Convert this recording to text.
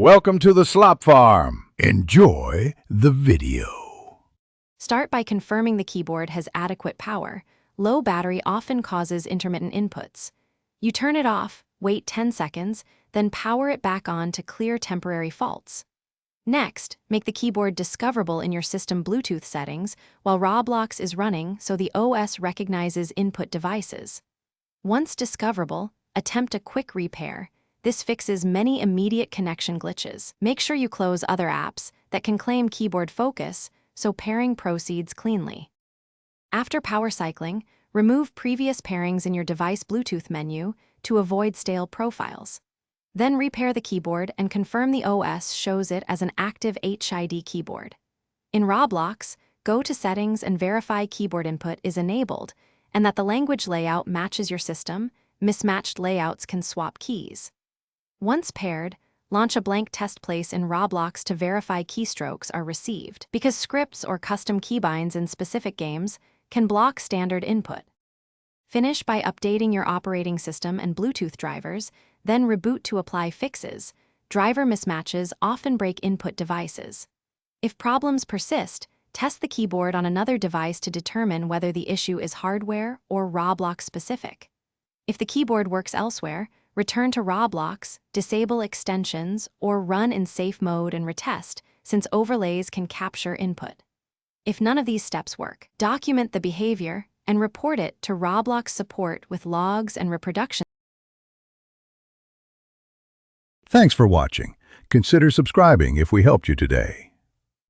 Welcome to the Slop Farm. Enjoy the video. Start by confirming the keyboard has adequate power. Low battery often causes intermittent inputs. You turn it off, wait 10 seconds, then power it back on to clear temporary faults. Next, make the keyboard discoverable in your system Bluetooth settings while Roblox is running so the OS recognizes input devices. Once discoverable, attempt a quick repair. This fixes many immediate connection glitches. Make sure you close other apps that can claim keyboard focus so pairing proceeds cleanly. After power cycling, remove previous pairings in your device Bluetooth menu to avoid stale profiles. Then repair the keyboard and confirm the OS shows it as an active HID keyboard. In Roblox, go to Settings and verify keyboard input is enabled and that the language layout matches your system. Mismatched layouts can swap keys. Once paired, launch a blank test place in Roblox to verify keystrokes are received, because scripts or custom keybinds in specific games can block standard input. Finish by updating your operating system and Bluetooth drivers, then reboot to apply fixes. Driver mismatches often break input devices. If problems persist, test the keyboard on another device to determine whether the issue is hardware or Roblox specific. If the keyboard works elsewhere, return to Roblox, disable extensions, or run in safe mode and retest, since overlays can capture input. If none of these steps work, document the behavior and report it to Roblox support with logs and reproduction. Thanks for watching. Consider subscribing if we helped you today.